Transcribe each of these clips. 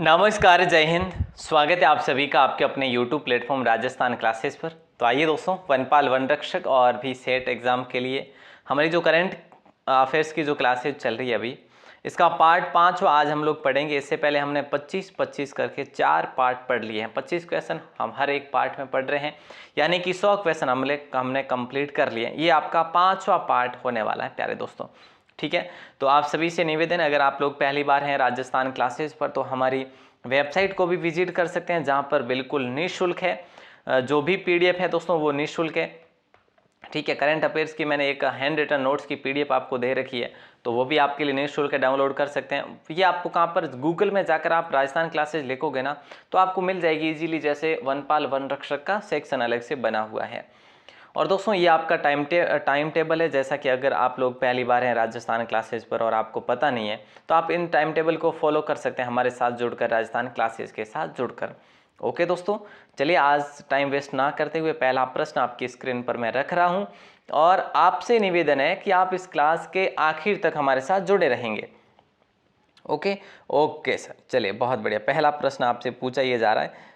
नमस्कार, जय हिंद। स्वागत है आप सभी का आपके अपने YouTube प्लेटफॉर्म राजस्थान क्लासेस पर। तो आइए दोस्तों, वनपाल वन रक्षक और भी सेट एग्ज़ाम के लिए हमारी जो करंट अफेयर्स की जो क्लासेज चल रही है अभी, इसका पार्ट 5 आज हम लोग पढ़ेंगे। इससे पहले हमने 25-25 करके 4 पार्ट पढ़ लिए हैं। 25 क्वेश्चन हम हर एक पार्ट में पढ़ रहे हैं, यानी कि 100 क्वेश्चन हमने कंप्लीट कर लिए। ये आपका 5वां पार्ट होने वाला है प्यारे दोस्तों, ठीक है। तो आप सभी से निवेदन है, अगर आप लोग पहली बार हैं राजस्थान क्लासेस पर तो हमारी वेबसाइट को भी विजिट कर सकते हैं, जहां पर बिल्कुल निःशुल्क है। जो भी पीडीएफ है दोस्तों वो निःशुल्क है, ठीक है। करंट अफेयर्स की मैंने एक हैंड रिटन नोट्स की पीडीएफ आपको दे रखी है, तो वो भी आपके लिए निःशुल्क डाउनलोड कर सकते हैं। ये आपको कहाँ पर, गूगल में जाकर आप राजस्थान क्लासेज लिखोगे ना तो आपको मिल जाएगी इजीली, जैसे वनपाल वन रक्षक का सेक्शन अलग से बना हुआ है। और दोस्तों ये आपका टाइम टेबल है, जैसा कि अगर आप लोग पहली बार हैं राजस्थान क्लासेज पर और आपको पता नहीं है तो आप इन टाइम टेबल को फॉलो कर सकते हैं हमारे साथ जुड़कर, राजस्थान क्लासेज के साथ जुड़कर। ओके दोस्तों, चलिए आज टाइम वेस्ट ना करते हुए पहला प्रश्न आपकी स्क्रीन पर मैं रख रहा हूं और आपसे निवेदन है कि आप इस क्लास के आखिर तक हमारे साथ जुड़े रहेंगे। ओके ओके सर, चलिए बहुत बढ़िया। पहला प्रश्न आपसे पूछा ये जा रहा है,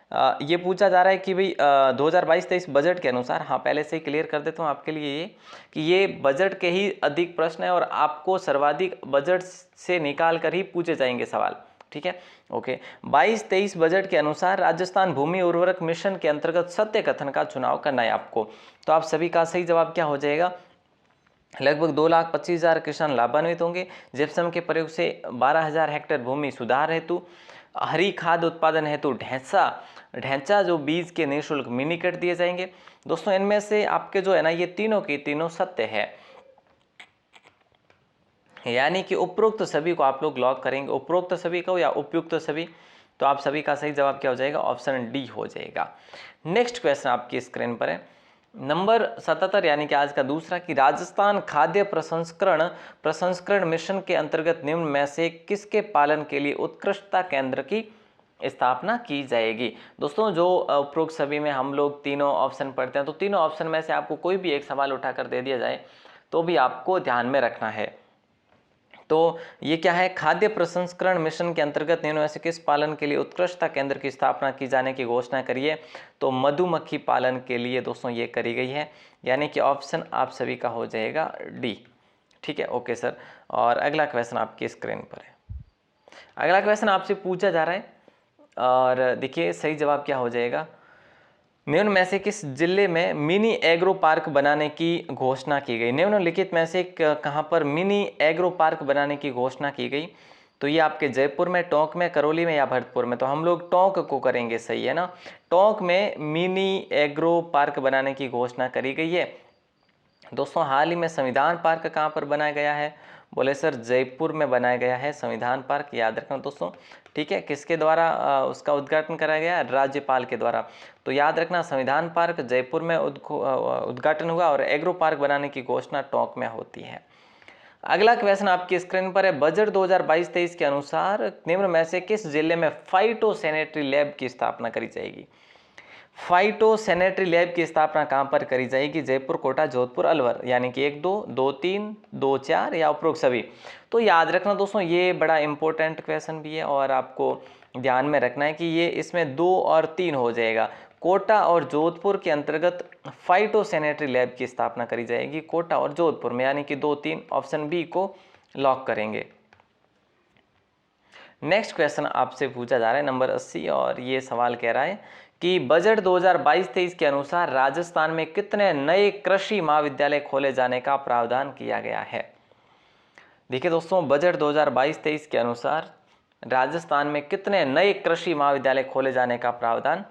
ये पूछा जा रहा है कि भाई 2022-23 बजट के अनुसार, हाँ पहले से ही क्लियर कर देता हूँ आपके लिए ये कि ये बजट के ही अधिक प्रश्न है और आपको सर्वाधिक बजट से निकाल कर ही पूछे जाएंगे सवाल, ठीक है। ओके, 22-23 बजट के अनुसार राजस्थान भूमि उर्वरक मिशन के अंतर्गत सत्य कथन का चुनाव करना है आपको। तो आप सभी का सही जवाब क्या हो जाएगा? लगभग 2,25,000 किसान लाभान्वित होंगे। जिप्सम के प्रयोग से 12,000 हेक्टेयर भूमि सुधार हेतु, हरी खाद उत्पादन हेतु ढैंचा जो बीज के निःशुल्क मिनी किट दिए जाएंगे। दोस्तों इनमें से आपके जो है ना, ये तीनों की तीनों सत्य है, यानी कि उपरोक्त सभी को आप लोग लॉक करेंगे, उपरोक्त सभी को या उपयुक्त सभी। तो आप सभी का सही जवाब क्या हो जाएगा? ऑप्शन डी हो जाएगा। नेक्स्ट क्वेश्चन आपकी स्क्रीन पर है नंबर 77, यानी कि आज का दूसरा, कि राजस्थान खाद्य प्रसंस्करण मिशन के अंतर्गत निम्न में से किसके पालन के लिए उत्कृष्टता केंद्र की स्थापना की जाएगी? दोस्तों जो उपरोक्त सभी में हम लोग तीनों ऑप्शन पढ़ते हैं, तो तीनों ऑप्शन में से आपको कोई भी एक सवाल उठाकर दे दिया जाए तो भी आपको ध्यान में रखना है। तो ये क्या है? खाद्य प्रसंस्करण मिशन के अंतर्गत निम्न में से किस पालन के लिए उत्कृष्टता केंद्र की स्थापना की जाने की घोषणा करी है? तो मधुमक्खी पालन के लिए दोस्तों ये करी गई है, यानी कि ऑप्शन आप सभी का हो जाएगा डी, ठीक है। ओके सर, और अगला क्वेश्चन आपकी स्क्रीन पर है। अगला क्वेश्चन आपसे पूछा जा रहा है और देखिए सही जवाब क्या हो जाएगा? निम्न में से किस जिले में मिनी एग्रो पार्क बनाने की घोषणा की गई? निम्नलिखित में से कहां पर मिनी एग्रो पार्क बनाने की घोषणा की गई? तो ये आपके जयपुर में, टोंक में, करौली में या भरतपुर में? तो हम लोग टोंक को करेंगे, सही है ना। टोंक में मिनी एग्रो पार्क बनाने की घोषणा करी गई है। दोस्तों हाल ही में संविधान पार्क कहाँ पर बनाया गया है? बोले सर जयपुर में बनाया गया है संविधान पार्क, याद रखना दोस्तों, ठीक है। किसके द्वारा उसका उद्घाटन कराया गया? राज्यपाल के द्वारा। तो याद रखना संविधान पार्क जयपुर में उद्घाटन हुआ और एग्रो पार्क बनाने की घोषणा टोंक में होती है। अगला क्वेश्चन आपकी स्क्रीन पर है, बजट 2022-23 के अनुसार निम्न में से किस जिले में फाइटो सैनिटरी लैब की स्थापना करी जाएगी? फाइटो सैनिटरी लैब की स्थापना कहां पर करी जाएगी? जयपुर, कोटा, जोधपुर, अलवर, यानी कि 1, 2, 2, 3, 2, 4 या उपरोक्त सभी? तो याद रखना दोस्तों ये बड़ा इंपॉर्टेंट क्वेश्चन भी है और आपको ध्यान में रखना है कि ये इसमें 2 और 3 हो जाएगा। कोटा और जोधपुर के अंतर्गत फाइटो सैनिटरी लैब की स्थापना करी जाएगी, कोटा और जोधपुर में, यानी कि 2, 3, ऑप्शन बी को लॉक करेंगे। नेक्स्ट क्वेश्चन आपसे पूछा जा रहा है नंबर 80 और ये सवाल कह रहा है कि बजट 2022-23 के अनुसार राजस्थान में कितने नए कृषि महाविद्यालय खोले जाने का प्रावधान किया गया है? देखिए दोस्तों बजट 2022-23 के अनुसार राजस्थान में कितने नए कृषि महाविद्यालय खोले जाने का प्रावधान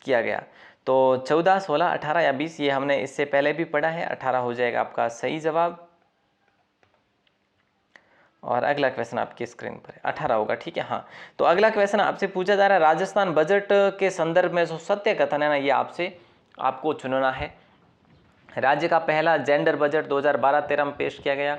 किया गया? तो 14, 16, 18 या 20? ये हमने इससे पहले भी पढ़ा है, 18 हो जाएगा आपका सही जवाब। और अगला क्वेश्चन आपकी स्क्रीन पर है, 18 होगा, ठीक है। हाँ, तो अगला क्वेश्चन आपसे पूछा जा रहा है, राजस्थान बजट के संदर्भ में जो सत्य कथन है ना, ये आपको चुनना है। राज्य का पहला जेंडर बजट 2012-13 में पेश किया गया।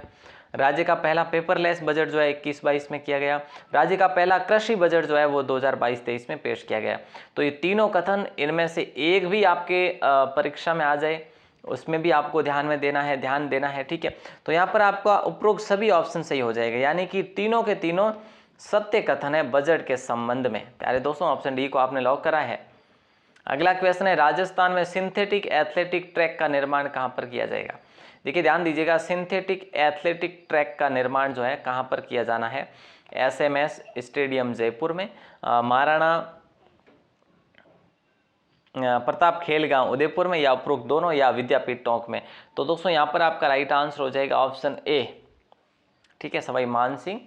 राज्य का पहला पेपरलेस बजट जो है 21-22 में किया गया। राज्य का पहला कृषि बजट जो है वो 2022-23 में पेश किया गया। तो ये तीनों कथन, इनमें से एक भी आपके परीक्षा में आ जाए उसमें भी आपको ध्यान देना है, ठीक है। तो यहाँ पर आपका उपरोक्त सभी ऑप्शन सही हो जाएगा, यानी कि तीनों के तीनों सत्य कथन है बजट के संबंध में? प्यारे दोस्तों ऑप्शन डी को आपने लॉक करा है। अगला क्वेश्चन है राजस्थान में सिंथेटिक एथलेटिक ट्रैक का निर्माण कहां पर किया जाएगा? देखिए ध्यान दीजिएगा, सिंथेटिक एथलेटिक ट्रैक का निर्माण जो है कहां पर किया जाना है? SMS स्टेडियम जयपुर में, महाराणा प्रताप खेलगांव उदयपुर में, या उपरोक्त दोनों, या विद्यापीठ टोंक में? तो दोस्तों यहाँ पर आपका राइट आंसर हो जाएगा ऑप्शन ए। ठीक है, सवाई मानसिंह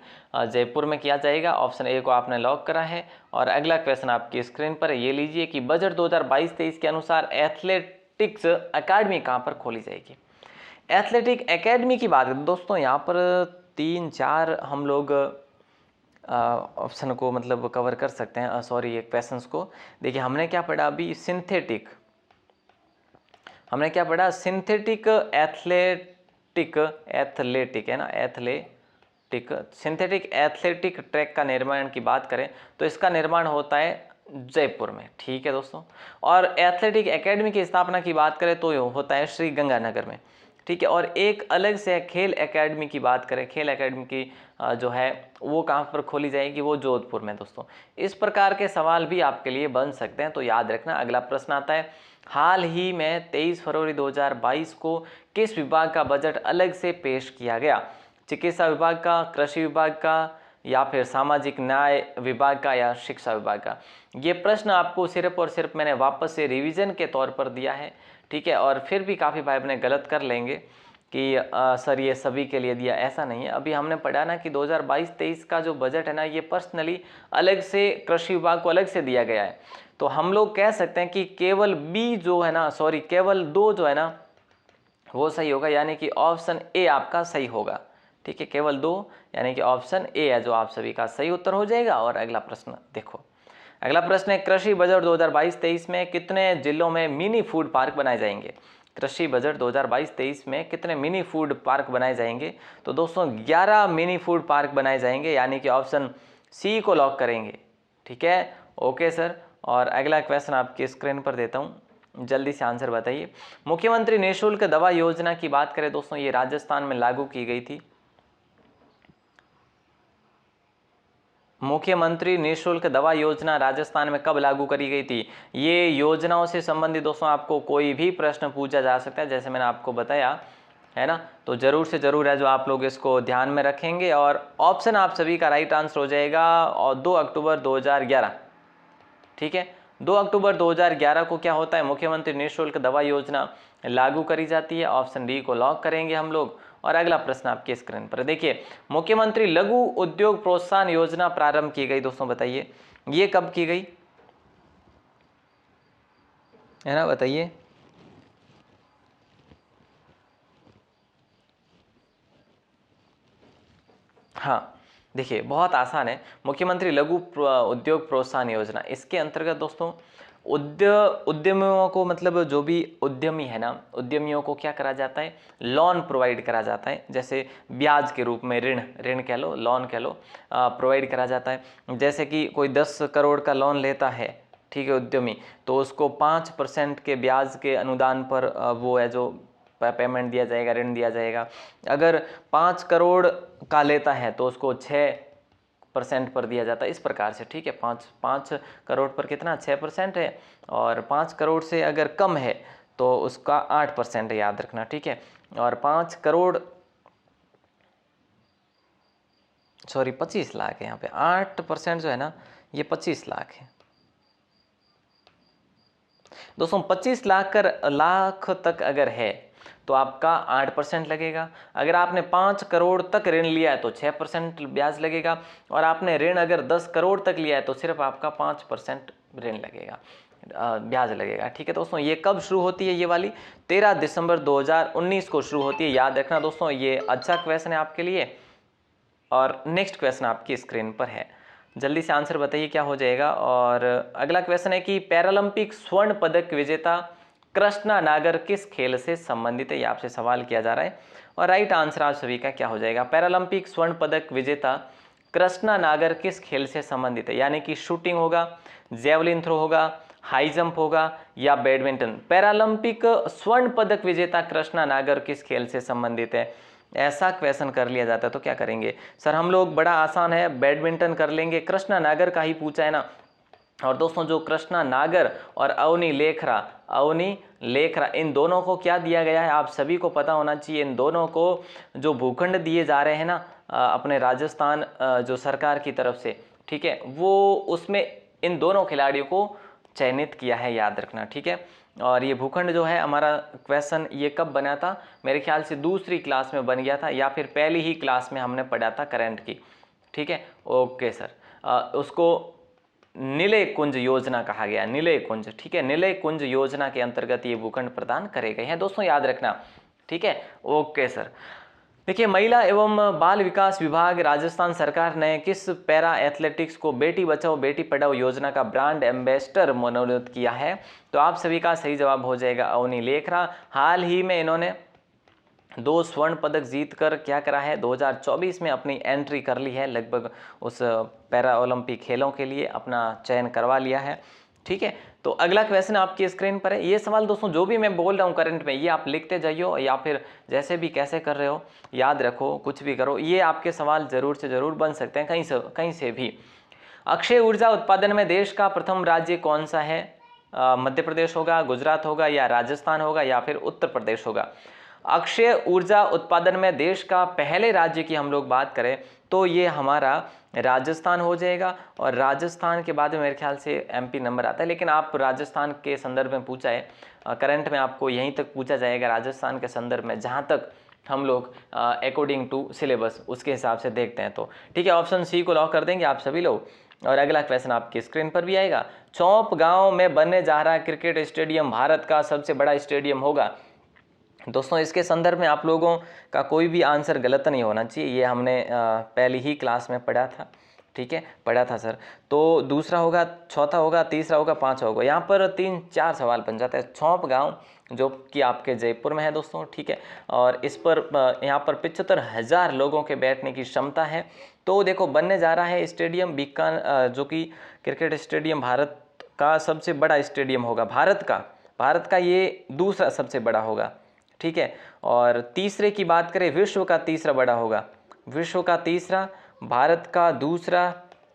जयपुर में किया जाएगा। ऑप्शन ए को आपने लॉक करा है। और अगला क्वेश्चन आपकी स्क्रीन पर है, ये लीजिए कि बजट 2022-23 के अनुसार एथलेटिक्स अकादमी कहाँ पर खोली जाएगी? एथलेटिक एकेडमी की बात करें दोस्तों, यहाँ पर 3-4 हम लोग ऑप्शन को मतलब कवर कर सकते हैं, सॉरी ये क्वेश्चंस को। देखिए हमने क्या पढ़ा अभी, सिंथेटिक, हमने क्या पढ़ा, सिंथेटिक एथलेटिक है ना, एथलेटिक सिंथेटिक एथलेटिक ट्रैक का निर्माण की बात करें तो इसका निर्माण होता है जयपुर में। ठीक है दोस्तों, और एथलेटिक एकेडमी की स्थापना की बात करें तो होता है श्री गंगानगर में। ठीक है, और एक अलग से खेल एकेडमी की बात करें, खेल एकेडमी की जो है वो कहाँ पर खोली जाएगी? वो जोधपुर में। दोस्तों इस प्रकार के सवाल भी आपके लिए बन सकते हैं, तो याद रखना। अगला प्रश्न आता है, हाल ही में 23 फरवरी 2022 को किस विभाग का बजट अलग से पेश किया गया? चिकित्सा विभाग का, कृषि विभाग का, या फिर सामाजिक न्याय विभाग का, या शिक्षा विभाग का? ये प्रश्न आपको सिर्फ और सिर्फ मैंने वापस से रिवीजन के तौर पर दिया है। ठीक है, और फिर भी काफ़ी भाई अपने गलत कर लेंगे कि सर ये सभी के लिए दिया, ऐसा नहीं है। अभी हमने पढ़ा ना कि 2022-23 का जो बजट है ना, ये पर्सनली अलग से कृषि विभाग को अलग से दिया गया है। तो हम लोग कह सकते हैं कि केवल बी जो है ना, सॉरी केवल 2 जो है ना वो सही होगा, यानी कि ऑप्शन ए आपका सही होगा। ठीक है, केवल 2 यानी कि ऑप्शन ए है जो आप सभी का सही उत्तर हो जाएगा। और अगला प्रश्न देखो, अगला प्रश्न है, कृषि बजट 2022-23 में कितने जिलों में मिनी फूड पार्क बनाए जाएंगे? कृषि बजट 2022-23 में कितने मिनी फूड पार्क बनाए जाएंगे? तो दोस्तों 11 मिनी फूड पार्क बनाए जाएंगे, यानी कि ऑप्शन सी को लॉक करेंगे। ठीक है, ओके सर। और अगला क्वेश्चन आपकी स्क्रीन पर देता हूँ, जल्दी से आंसर बताइए। मुख्यमंत्री निःशुल्क दवा योजना की बात करें दोस्तों, ये राजस्थान में लागू की गई थी। मुख्यमंत्री निःशुल्क दवा योजना राजस्थान में कब लागू करी गई थी? ये योजनाओं से संबंधित दोस्तों आपको कोई भी प्रश्न पूछा जा सकता है, जैसे मैंने आपको बताया है ना, तो जरूर से जरूर है जो आप लोग इसको ध्यान में रखेंगे। और ऑप्शन आप सभी का राइट आंसर हो जाएगा और 2 अक्टूबर 2011। ठीक है, 2 अक्टूबर 2011 को क्या होता है, मुख्यमंत्री निःशुल्क दवा योजना लागू करी जाती है। ऑप्शन डी को लॉक करेंगे हम लोग। और अगला प्रश्न आपके स्क्रीन पर देखिए, मुख्यमंत्री लघु उद्योग प्रोत्साहन योजना प्रारंभ की गई दोस्तों, बताइए ये कब की गई है ना, बताइए। हाँ देखिए बहुत आसान है, मुख्यमंत्री लघु उद्योग प्रोत्साहन योजना, इसके अंतर्गत दोस्तों उद्यमियों को, मतलब जो भी उद्यमी है ना, उद्यमियों को क्या करा जाता है, लोन प्रोवाइड करा जाता है। जैसे ब्याज के रूप में ऋण कह लो, लोन कह लो, प्रोवाइड करा जाता है। जैसे कि कोई 10 करोड़ का लोन लेता है, ठीक है, उद्यमी, तो उसको 5% के ब्याज के अनुदान पर वो है जो पेमेंट दिया जाएगा, ऋण दिया जाएगा। अगर 5 करोड़ का लेता है तो उसको 6% पर दिया जाता है, इस प्रकार से। ठीक है, 5 करोड़ पर कितना, 6% है, और 5 करोड़ से अगर कम है तो उसका 8% है, याद रखना। ठीक है, और 5 करोड़ सॉरी 25 लाख है यहाँ पे, 8% जो है ना ये 25 लाख है दोस्तों। 25 लाख तक अगर है तो आपका 8% लगेगा। अगर आपने 5 करोड़ तक ऋण लिया है तो 6% ब्याज लगेगा, और आपने ऋण अगर 10 करोड़ तक लिया है तो सिर्फ आपका 5% ऋण लगेगा, ब्याज लगेगा। ठीक है दोस्तों, ये कब शुरू होती है, ये वाली 13 दिसंबर 2019 को शुरू होती है, याद रखना दोस्तों। ये अच्छा क्वेश्चन है आपके लिए। और नेक्स्ट क्वेश्चन आपकी स्क्रीन पर है, जल्दी से आंसर बताइए क्या हो जाएगा। और अगला क्वेश्चन है कि पैरालंपिक स्वर्ण पदक विजेता कृष्णा नागर किस खेल से संबंधित है, ये आपसे सवाल किया जा रहा है। और राइट आंसर आप सभी का क्या हो जाएगा, पैरालंपिक स्वर्ण पदक विजेता कृष्णा नागर किस खेल से संबंधित है, यानी कि शूटिंग होगा, जेवलिन थ्रो होगा, हाई जंप होगा, या बैडमिंटन। पैरालंपिक स्वर्ण पदक विजेता कृष्णा नागर किस खेल से संबंधित है, ऐसा क्वेश्चन कर लिया जाता है तो क्या करेंगे सर हम लोग? बड़ा आसान है, बैडमिंटन कर लेंगे, कृष्णा नागर का ही पूछा है ना। और दोस्तों जो कृष्णा नागर और अवनी लेखरा इन दोनों को क्या दिया गया है आप सभी को पता होना चाहिए। इन दोनों को जो भूखंड दिए जा रहे हैं ना अपने राजस्थान जो सरकार की तरफ से, ठीक है, वो उसमें इन दोनों खिलाड़ियों को चयनित किया है, याद रखना, ठीक है। और ये भूखंड जो है हमारा क्वेश्चन ये कब बना था? मेरे ख्याल से दूसरी क्लास में बन गया था या फिर पहली ही क्लास में हमने पढ़ा था करंट की, ठीक है। ओके सर, उसको निलय कुंज योजना कहा गया, निलय कुंज, ठीक है। निलय कुंज योजना के अंतर्गत ये भूखंड प्रदान करे गए हैं दोस्तों, याद रखना, ठीक है। ओके सर, देखिए महिला एवं बाल विकास विभाग राजस्थान सरकार ने किस पैरा एथलेटिक्स को बेटी बचाओ बेटी पढ़ाओ योजना का ब्रांड एम्बेसडर मनोनीत किया है? तो आप सभी का सही जवाब हो जाएगा अवनी लेखरा। हाल ही में इन्होंने 2 स्वर्ण पदक जीतकर क्या करा है, 2024 में अपनी एंट्री कर ली है, लगभग उस पैरा ओलंपिक खेलों के लिए अपना चयन करवा लिया है, ठीक है। तो अगला क्वेश्चन आपकी स्क्रीन पर है। ये सवाल दोस्तों जो भी मैं बोल रहा हूँ करंट में ये आप लिखते जाइयो या फिर जैसे भी कैसे कर रहे हो याद रखो, कुछ भी करो, ये आपके सवाल जरूर से जरूर बन सकते हैं कहीं से भी। अक्षय ऊर्जा उत्पादन में देश का प्रथम राज्य कौन सा है? मध्य प्रदेश होगा, गुजरात होगा या राजस्थान होगा या फिर उत्तर प्रदेश होगा? अक्षय ऊर्जा उत्पादन में देश का पहले राज्य की हम लोग बात करें तो ये हमारा राजस्थान हो जाएगा। और राजस्थान के बाद में मेरे ख्याल से एमपी नंबर आता है, लेकिन आप राजस्थान के संदर्भ में पूछा है, करंट में आपको यहीं तक पूछा जाएगा राजस्थान के संदर्भ में, जहाँ तक हम लोग अकॉर्डिंग टू सिलेबस उसके हिसाब से देखते हैं। तो ठीक है, ऑप्शन सी को लॉक कर देंगे आप सभी लोग। और अगला क्वेश्चन आपकी स्क्रीन पर भी आएगा। चौप गांव में बनने जा रहा क्रिकेट स्टेडियम भारत का सबसे बड़ा स्टेडियम होगा। दोस्तों इसके संदर्भ में आप लोगों का कोई भी आंसर गलत नहीं होना चाहिए, ये हमने पहली ही क्लास में पढ़ा था, ठीक है, पढ़ा था सर। तो दूसरा होगा, चौथा होगा, तीसरा होगा, पांचवा होगा। यहाँ पर 3-4 सवाल बन जाता है। चौप गांव जो कि आपके जयपुर में है दोस्तों, ठीक है, और इस पर यहाँ पर 75,000 लोगों के बैठने की क्षमता है। तो देखो बनने जा रहा है स्टेडियम बीकान जो कि क्रिकेट स्टेडियम भारत का सबसे बड़ा स्टेडियम होगा, भारत का ये दूसरा सबसे बड़ा होगा, ठीक है। और तीसरे की बात करें विश्व का तीसरा बड़ा होगा, विश्व का तीसरा, भारत का दूसरा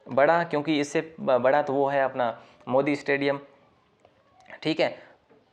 बड़ा, क्योंकि इससे बड़ा तो वो है अपना मोदी स्टेडियम, ठीक है।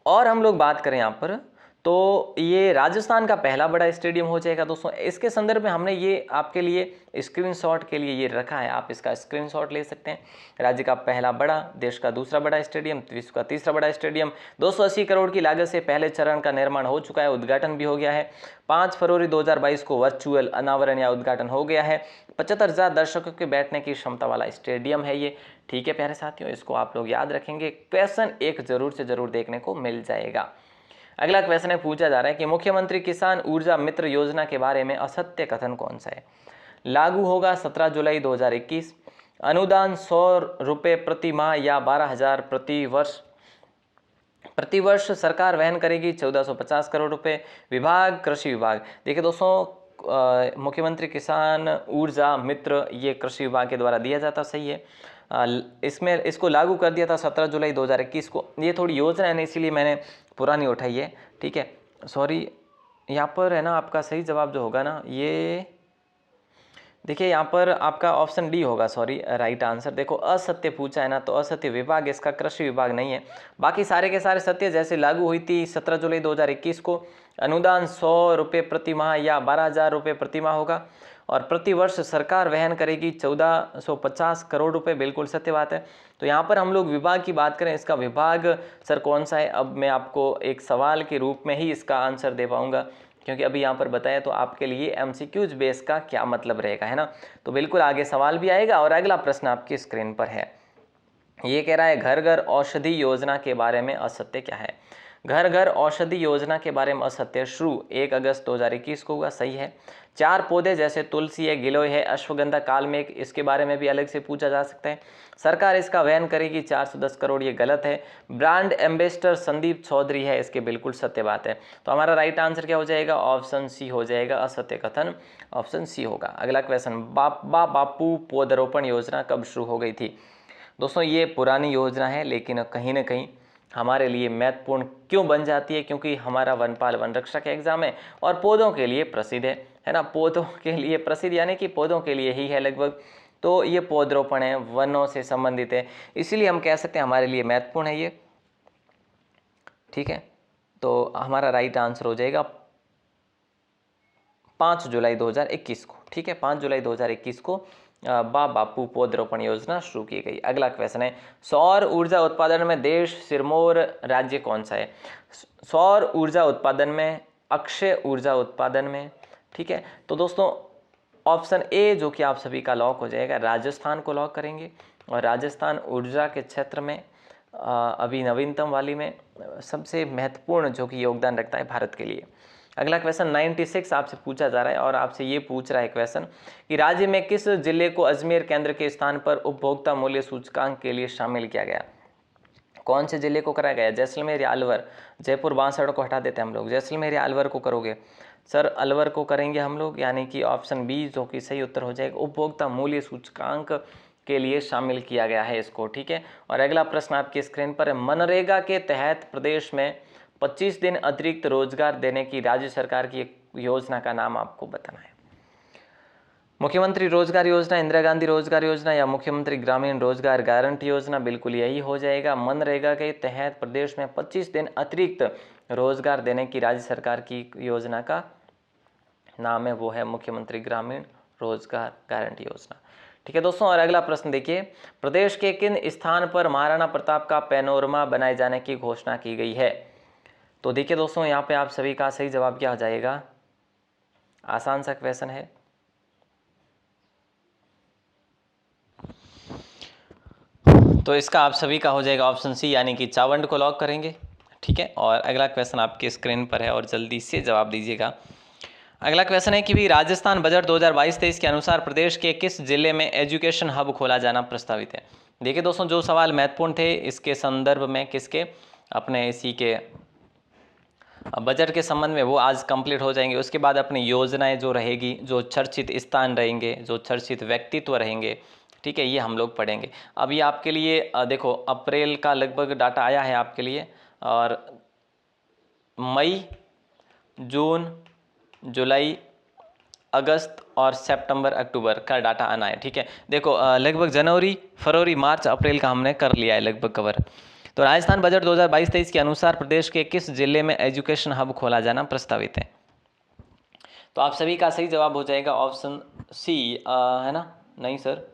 और हम लोग बात करें यहाँ पर तो ये राजस्थान का पहला बड़ा स्टेडियम हो जाएगा दोस्तों। इसके संदर्भ में हमने ये आपके लिए स्क्रीनशॉट के लिए ये रखा है, आप इसका स्क्रीनशॉट ले सकते हैं। राज्य का पहला बड़ा, देश का दूसरा बड़ा स्टेडियम, विश्व का तीसरा बड़ा स्टेडियम, 280 करोड़ की लागत से पहले चरण का निर्माण हो चुका है, उद्घाटन भी हो गया है। 5 फरवरी 2022 को वर्चुअल अनावरण या उद्घाटन हो गया है। 75,000 दर्शकों के बैठने की क्षमता वाला स्टेडियम है ये, ठीक है प्यारे साथियों, इसको आप लोग याद रखेंगे। क्वेश्चन एक जरूर से जरूर देखने को मिल जाएगा। अगला क्वेश्चन है, पूछा जा रहा है कि मुख्यमंत्री किसान ऊर्जा मित्र योजना के बारे में असत्य कथन कौन सा है? लागू होगा 17 जुलाई 2021, अनुदान 100 रुपये प्रति माह या 12,000 प्रति वर्ष सरकार वहन करेगी 1450 करोड़ रुपए। विभाग कृषि विभाग, देखिए दोस्तों मुख्यमंत्री किसान ऊर्जा मित्र ये कृषि विभाग के द्वारा दिया जाता, सही है। इसमें इसको लागू कर दिया था 17 जुलाई 2021 को। ये थोड़ी योजना है ना, इसीलिए मैंने पुरानी उठाई है, ठीक है, सॉरी। यहाँ पर है ना आपका सही जवाब जो होगा ना, ये देखिए यहाँ पर आपका ऑप्शन डी होगा, सॉरी राइट आंसर। देखो असत्य पूछा है ना, तो असत्य विभाग इसका कृषि विभाग नहीं है। बाकी सारे के सारे सत्य, जैसे लागू हुई थी 17 जुलाई 2021 को, अनुदान 100 रुपये प्रति माह या 12,000 रुपये प्रति माह होगा, और प्रति वर्ष सरकार वहन करेगी 1450 करोड़ रुपए, बिल्कुल सत्य बात है। तो यहाँ पर हम लोग विभाग की बात करें, इसका विभाग सर कौन सा है, अब मैं आपको एक सवाल के रूप में ही इसका आंसर दे पाऊंगा, क्योंकि अभी यहाँ पर बताया तो आपके लिए एमसीक्यूज बेस का क्या मतलब रहेगा, है ना। तो बिल्कुल आगे सवाल भी आएगा। और अगला प्रश्न आपकी स्क्रीन पर है, ये कह रहा है घर घर औषधि योजना के बारे में असत्य क्या है? घर घर औषधि योजना के बारे में असत्य, शुरू 1 अगस्त 2021 को हुआ, सही है। 4 पौधे जैसे तुलसी है, गिलोय है, अश्वगंधा, कालमेघ, इसके बारे में भी अलग से पूछा जा सकता है। सरकार इसका वहन करेगी 410 करोड़, ये गलत है। ब्रांड एम्बेसडर संदीप चौधरी है, इसके बिल्कुल सत्य बात है। तो हमारा राइट आंसर क्या हो जाएगा? ऑप्शन सी हो जाएगा, असत्य कथन ऑप्शन सी होगा। अगला क्वेश्चन, बापू पौधरोपण योजना कब शुरू हो गई थी? दोस्तों ये पुरानी योजना है, लेकिन कहीं ना कहीं हमारे लिए महत्वपूर्ण क्यों बन जाती है? क्योंकि हमारा वनपाल वन रक्षा का एग्जाम है और पौधों के लिए प्रसिद्ध है। है ना, पौधों के लिए प्रसिद्ध, यानी कि पौधों के लिए ही है लगभग। तो ये पौधरोपण है, वनों से संबंधित है, इसीलिए हम कह सकते हैं हमारे लिए महत्वपूर्ण है ये। ठीक है, तो हमारा राइट आंसर हो जाएगा 5 जुलाई 2021 को। ठीक है, 5 जुलाई 2021 को बापू पौधरोपण योजना शुरू की गई। अगला क्वेश्चन है, सौर ऊर्जा उत्पादन में देश सिरमौर राज्य कौन सा है? सौर ऊर्जा उत्पादन में, अक्षय ऊर्जा उत्पादन में। ठीक है, तो दोस्तों ऑप्शन ए जो कि आप सभी का लॉक हो जाएगा, राजस्थान को लॉक करेंगे। और राजस्थान ऊर्जा के क्षेत्र में अभी नवीनतम वाली में सबसे महत्वपूर्ण जो कि योगदान रखता है भारत के लिए। अगला क्वेश्चन 96 आपसे पूछा जा रहा है और आपसे ये पूछ रहा है क्वेश्चन कि राज्य में किस जिले को अजमेर केंद्र के स्थान पर उपभोक्ता मूल्य सूचकांक के लिए शामिल किया गया? कौन से जिले को कराया गया? जैसलमेर या अलवर? जयपुर बांसवाड़ा को हटा देते हैं हम लोग, जैसलमेर या अलवर को करोगे? सर अलवर को करेंगे हम लोग, यानी कि ऑप्शन बी जो कि सही उत्तर हो जाएगा, उपभोक्ता मूल्य सूचकांक के लिए शामिल किया गया है इसको। ठीक है, और अगला प्रश्न आपकी स्क्रीन पर है, मनरेगा के तहत प्रदेश में 25 दिन अतिरिक्त रोजगार देने की राज्य सरकार की योजना का नाम आपको बताना है। मुख्यमंत्री रोजगार योजना, इंदिरा गांधी रोजगार योजना या मुख्यमंत्री ग्रामीण रोजगार गारंटी योजना? बिल्कुल यही हो जाएगा, मनरेगा के तहत प्रदेश में 25 दिन अतिरिक्त रोजगार देने की राज्य सरकार की योजना का नाम है, वो है मुख्यमंत्री ग्रामीण रोजगार गारंटी योजना। ठीक है दोस्तों, और अगला प्रश्न देखिए, प्रदेश के किन स्थान पर महाराणा प्रताप का पैनोरमा बनाए जाने की घोषणा की गई है? तो देखिए दोस्तों, यहाँ पे आप सभी का सही जवाब क्या हो जाएगा? आसान सा क्वेश्चन है। तो इसका आप सभी का हो जाएगा ऑप्शन सी, यानी कि चावंड को लॉक करेंगे। ठीक है, और अगला क्वेश्चन आपके स्क्रीन पर है और जल्दी से जवाब दीजिएगा। अगला क्वेश्चन है कि भी राजस्थान बजट 2022-23 के अनुसार प्रदेश के किस जिले में एजुकेशन हब खोला जाना प्रस्तावित है? देखिए दोस्तों, जो सवाल महत्वपूर्ण थे इसके संदर्भ में, किसके, अपने इसी के बजट के संबंध में, वो आज कंप्लीट हो जाएंगे। उसके बाद अपनी योजनाएं जो रहेगी, जो चर्चित स्थान रहेंगे, जो चर्चित व्यक्तित्व रहेंगे, ठीक है, ये हम लोग पढ़ेंगे। अब ये आपके लिए देखो अप्रैल का लगभग डाटा आया है आपके लिए, और मई, जून, जुलाई, अगस्त और सितंबर अक्टूबर का डाटा आना है। ठीक है, देखो लगभग जनवरी, फरवरी, मार्च, अप्रैल का हमने कर लिया है लगभग कवर। तो राजस्थान बजट 2022-23 के अनुसार प्रदेश के किस जिले में एजुकेशन हब खोला जाना प्रस्तावित है? तो आप सभी का सही जवाब हो जाएगा ऑप्शन सी, है ना? नहीं सर,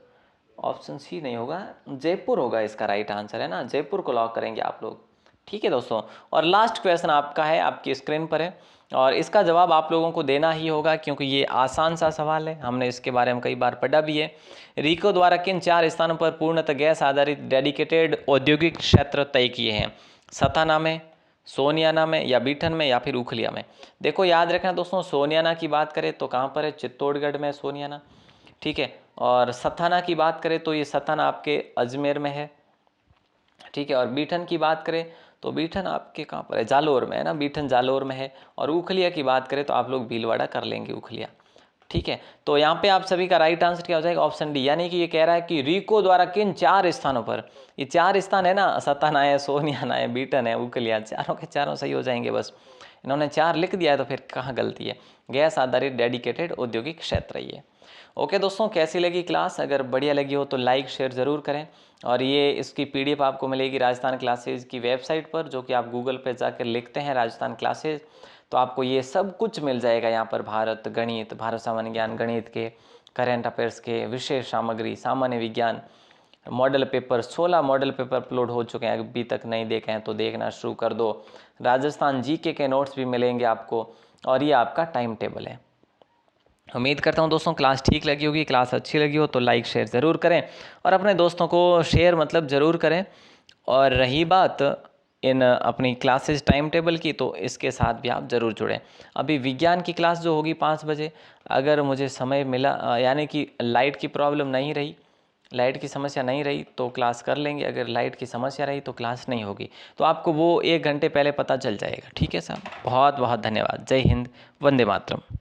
ऑप्शन सी नहीं होगा, जयपुर होगा इसका राइट आंसर, है ना? जयपुर को लॉक करेंगे आप लोग। ठीक है दोस्तों, और लास्ट क्वेश्चन आपका है, आपकी स्क्रीन पर है, और इसका जवाब आप लोगों को देना ही होगा क्योंकि ये आसान सा सवाल है, हमने इसके बारे में कई बार पढ़ा भी है। रीको द्वारा किन 4 स्थानों पर पूर्णतः गैस आधारित डेडिकेटेड औद्योगिक क्षेत्र तय किए हैं? सताना में, सोनियाना में, या बीठन में, या फिर उखलिया में? देखो याद रखना दोस्तों, सोनियाना की बात करें तो कहाँ पर है? चित्तौड़गढ़ में सोनियाना। ठीक है, और सताना की बात करें तो ये सताना आपके अजमेर में है। ठीक है, और बीठन की बात करें तो बीठन आपके कहाँ पर है? जालोर में, है ना? बीठन जालोर में है। और उखलिया की बात करें तो आप लोग भीलवाड़ा कर लेंगे, उखलिया। ठीक है, तो यहाँ पे आप सभी का राइट आंसर क्या हो जाएगा? ऑप्शन डी, यानी कि ये कह रहा है कि रीको द्वारा किन 4 स्थानों पर, ये 4 स्थान है ना, सताना है, सोनियाना है, बीठन है, उखलिया, चारों के चारों सही हो जाएंगे। बस इन्होंने 4 लिख दिया है तो फिर कहाँ गलती है? गैस आधारित डेडिकेटेड औद्योगिक क्षेत्र ये। ओके दोस्तों, कैसी लगी क्लास? अगर बढ़िया लगी हो तो लाइक शेयर ज़रूर करें, और ये इसकी PDF आपको मिलेगी राजस्थान क्लासेज की वेबसाइट पर, जो कि आप गूगल पे जाकर लिखते हैं राजस्थान क्लासेज तो आपको ये सब कुछ मिल जाएगा यहाँ पर। भारत गणित, भारत सामान्य ज्ञान गणित के, करेंट अफेयर्स के, विशेष सामग्री, सामान्य विज्ञान, model paper, 16 model paper upload हो चुके हैं, अभी तक नहीं देखे हैं तो देखना शुरू कर दो। राजस्थान GK के नोट्स भी मिलेंगे आपको, और ये आपका टाइम टेबल है। उम्मीद करता हूँ दोस्तों क्लास ठीक लगी होगी। क्लास अच्छी लगी हो तो लाइक शेयर ज़रूर करें, और अपने दोस्तों को शेयर मतलब ज़रूर करें। और रही बात इन अपनी क्लासेज टाइम टेबल की, तो इसके साथ भी आप ज़रूर जुड़ें। अभी विज्ञान की क्लास जो होगी 5 बजे, अगर मुझे समय मिला, यानी कि लाइट की प्रॉब्लम नहीं रही, लाइट की समस्या नहीं रही तो क्लास कर लेंगे, अगर लाइट की समस्या रही तो क्लास नहीं होगी। तो आपको वो 1 घंटे पहले पता चल जाएगा। ठीक है साहब, बहुत बहुत धन्यवाद। जय हिंद, वंदे मातरम।